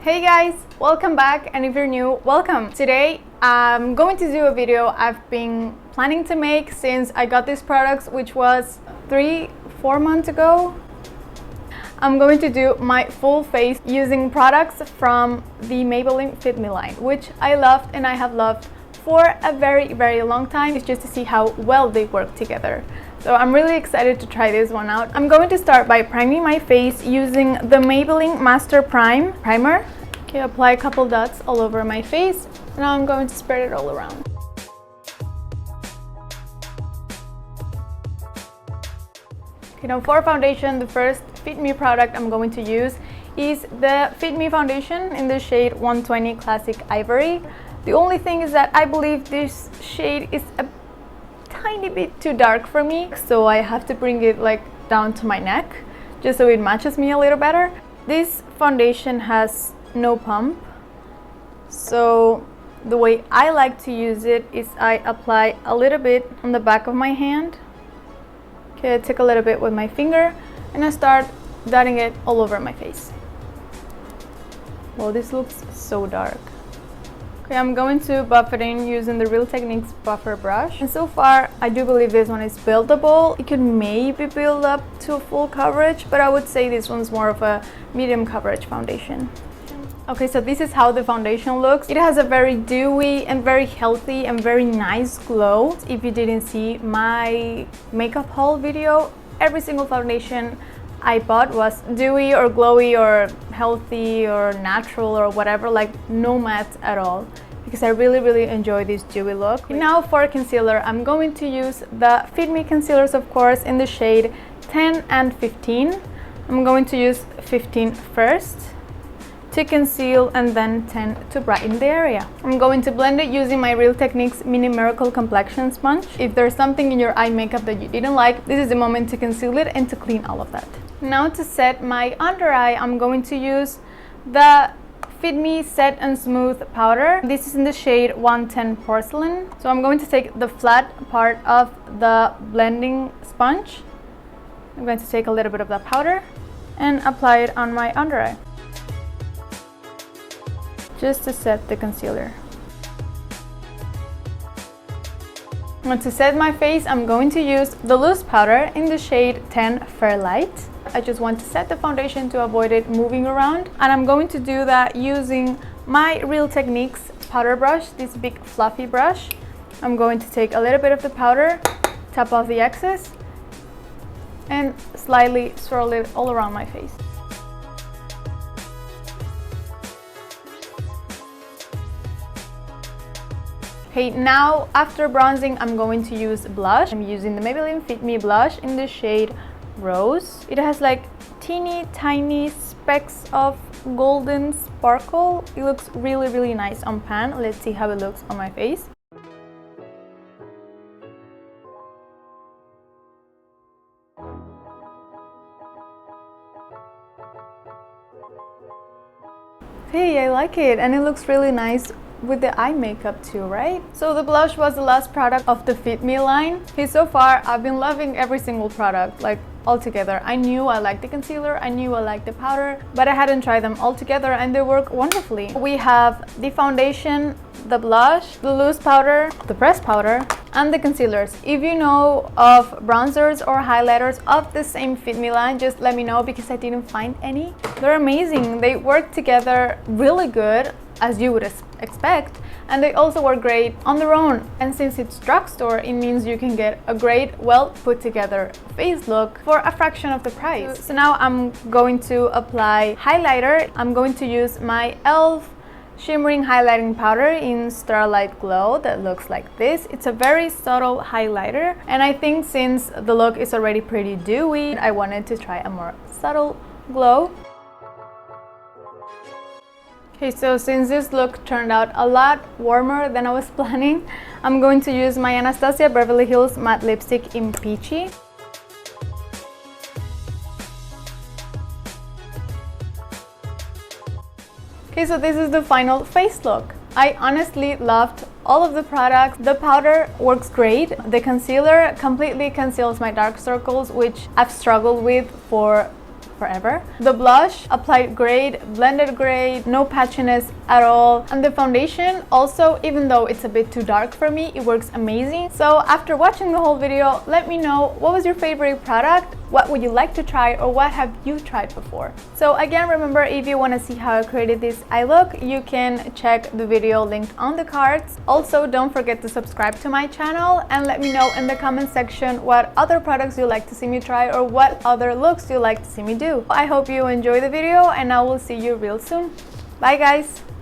Hey guys, welcome back, and if you're new, welcome. Today I'm going to do a video I've been planning to make since I got these products, which was 3-4 months ago. I'm going to do my full face using products from the Maybelline Fit Me line, which I loved and I have loved for a very long time. It's just to see how well they work together. So I'm really excited to try this one out. I'm going to start by priming my face using the Maybelline Master Primer. Okay, apply a couple dots all over my face. Now I'm going to spread it all around. Okay, now for foundation, the first Fit Me product I'm going to use is the Fit Me foundation in the shade 120 Classic Ivory. The only thing is that I believe this shade is a tiny bit too dark for me, so I have to bring it like down to my neck just so it matches me a little better. This foundation has no pump, so the way I like to use it is I apply a little bit on the back of my hand. Okay, I take a little bit with my finger and I start dotting it all over my face. Well, this looks so dark. Okay, I'm going to buff it in using the Real Techniques buffer brush. And so far, I do believe this one is buildable. It could maybe build up to a full coverage, but I would say this one's more of a medium coverage foundation. Okay, so this is how the foundation looks. It has a very dewy and very healthy and very nice glow. If you didn't see my makeup haul video, every single foundation I bought was dewy or glowy or healthy or natural or whatever, like no matte at all, because I really enjoy this dewy look. Now for concealer, I'm going to use the Fit Me concealers, of course, in the shade 10 and 15. I'm going to use 15 first to conceal and then 10 to brighten the area. I'm going to blend it using my Real Techniques Mini Miracle Complexion Sponge. If there's something in your eye makeup that you didn't like, this is the moment to conceal it and to clean all of that. Now to set my under eye, I'm going to use the Fit Me Set and Smooth powder. This is in the shade 110 Porcelain. So I'm going to take the flat part of the blending sponge. I'm going to take a little bit of that powder and apply it on my under eye, just to set the concealer. And to set my face, I'm going to use the loose powder in the shade 10 Fair Light. I just want to set the foundation to avoid it moving around, and I'm going to do that using my Real Techniques powder brush, this big fluffy brush. I'm going to take a little bit of the powder, tap off the excess, and slightly swirl it all around my face. Okay, now after bronzing, I'm going to use blush. I'm using the Maybelline Fit Me blush in the shade Rose. It has like teeny tiny specks of golden sparkle. It looks really nice on pan. Let's see how it looks on my face. Hey, I like it, and it looks really nice with the eye makeup too, right? So the blush was the last product of the Fit Me line. Okay, so far I've been loving every single product, like all together. I knew I liked the concealer, I knew I liked the powder, but I hadn't tried them all together and they work wonderfully. We have the foundation, the blush, the loose powder, the pressed powder, and the concealers. If you know of bronzers or highlighters of the same Fit Me line, just let me know, because I didn't find any. They're amazing. They work together really good, as you would expect, and they also work great on their own. And since it's drugstore, it means you can get a great, well put together face look for a fraction of the price. So now I'm going to apply highlighter. I'm going to use my e.l.f. shimmering highlighting powder in Starlight Glow that looks like this. It's a very subtle highlighter, and I think since the look is already pretty dewy, I wanted to try a more subtle glow. Okay, so since this look turned out a lot warmer than I was planning, I'm going to use my Anastasia Beverly Hills matte lipstick in Peachy. Okay, so this is the final face look. I honestly loved all of the products. The powder works great. The concealer completely conceals my dark circles, which I've struggled with for forever. The blush, applied grade, blended grade, no patchiness at all. And the foundation also, even though it's a bit too dark for me, it works amazing. So after watching the whole video, let me know what was your favorite product, what would you like to try, or what have you tried before. So again, remember, if you want to see how I created this eye look, you can check the video linked on the cards. Also, don't forget to subscribe to my channel and let me know in the comment section what other products you like to see me try or what other looks you like to see me do. I hope you enjoy the video and I will see you real soon. Bye guys!